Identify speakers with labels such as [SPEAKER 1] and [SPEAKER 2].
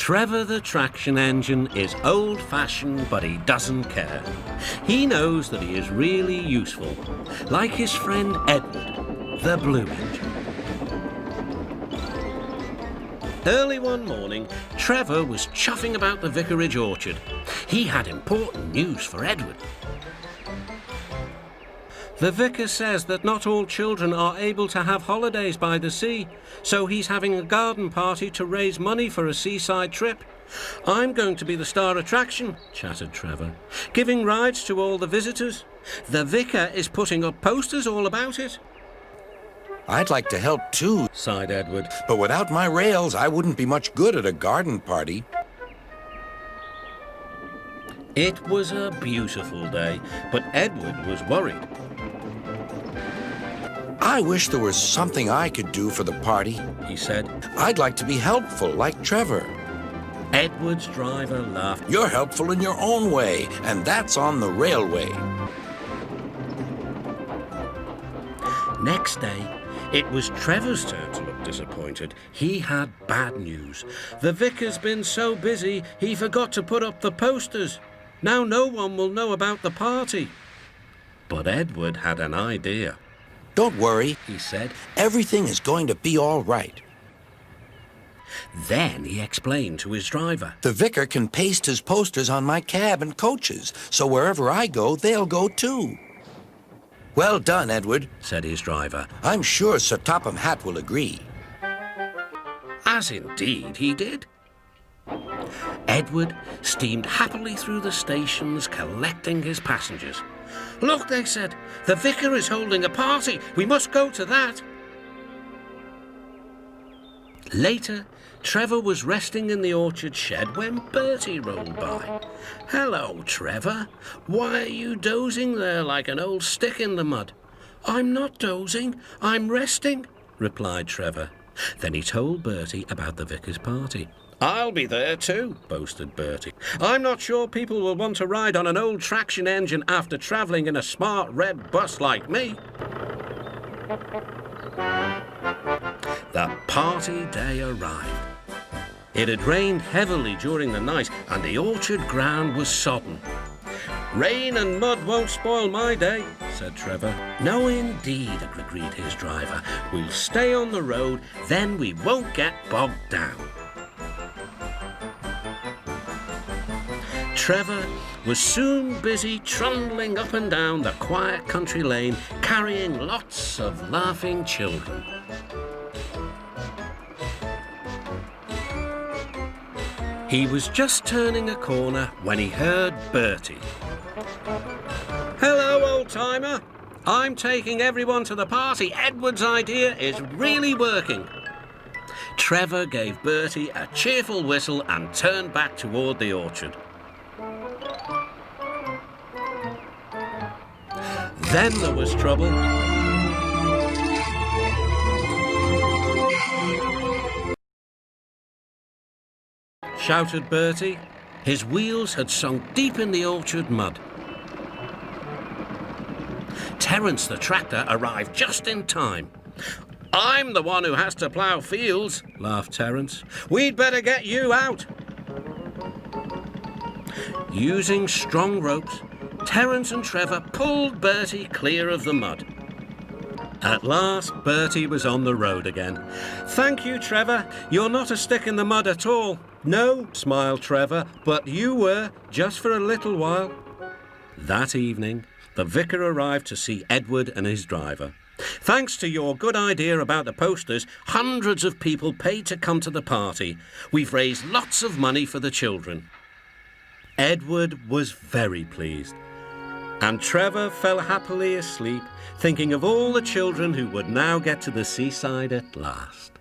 [SPEAKER 1] Trevor the traction engine is old-fashioned, but he doesn't care. He knows that he is really useful, like his friend Edward, the blue engine. Early one morning, Trevor was chuffing about the vicarage orchard. He had important news for Edward. The vicar says that not all children are able to have holidays by the sea, so he's having a garden party to raise money for a seaside trip. I'm going to be the star attraction, chattered Trevor, giving rides to all the visitors. The vicar is putting up posters all about it.
[SPEAKER 2] I'd like to help too,
[SPEAKER 1] sighed Edward.
[SPEAKER 2] But without my rails, I wouldn't be much good at a garden party.
[SPEAKER 1] It was a beautiful day, but Edward was worried.
[SPEAKER 2] I wish there was something I could do for the party,
[SPEAKER 1] he said.
[SPEAKER 2] I'd like to be helpful, like Trevor.
[SPEAKER 1] Edward's driver laughed.
[SPEAKER 2] You're helpful in your own way, and that's on the railway.
[SPEAKER 1] Next day, it was Trevor's turn to look disappointed. He had bad news. The vicar's been so busy, he forgot to put up the posters. Now no one will know about the party. But Edward had an idea.
[SPEAKER 2] Don't worry,
[SPEAKER 1] he said.
[SPEAKER 2] Everything is going to be all right.
[SPEAKER 1] Then he explained to his driver.
[SPEAKER 2] The vicar can paste his posters on my cab and coaches, so wherever I go, they'll go too. Well done, Edward,
[SPEAKER 1] said his driver.
[SPEAKER 2] I'm sure Sir Topham Hatt will agree.
[SPEAKER 1] As indeed he did. Edward steamed happily through the stations, collecting his passengers. Look, they said, the vicar is holding a party. We must go to that. Later, Trevor was resting in the orchard shed when Bertie rolled by. Hello, Trevor. Why are you dozing there like an old stick in the mud? I'm not dozing, I'm resting, replied Trevor. Then he told Bertie about the vicar's party. I'll be there too, boasted Bertie. I'm not sure people will want to ride on an old traction engine after travelling in a smart red bus like me. The party day arrived. It had rained heavily during the night and the orchard ground was sodden. Rain and mud won't spoil my day, said Trevor. No, indeed, agreed his driver. We'll stay on the road, then we won't get bogged down. Trevor was soon busy trundling up and down the quiet country lane, carrying lots of laughing children. He was just turning a corner when he heard Bertie. Hello, old-timer. I'm taking everyone to the party. Edward's idea is really working. Trevor gave Bertie a cheerful whistle and turned back toward the orchard. Then there was trouble. Shouted Bertie. His wheels had sunk deep in the orchard mud. Terence the tractor arrived just in time. I'm the one who has to plough fields, laughed Terence. We'd better get you out. Using strong ropes, Terence and Trevor pulled Bertie clear of the mud. At last, Bertie was on the road again. Thank you, Trevor. You're not a stick in the mud at all. No, smiled Trevor, but you were, just for a little while. That evening, the vicar arrived to see Edward and his driver. Thanks to your good idea about the posters, hundreds of people paid to come to the party. We've raised lots of money for the children. Edward was very pleased. And Trevor fell happily asleep, thinking of all the children who would now get to the seaside at last.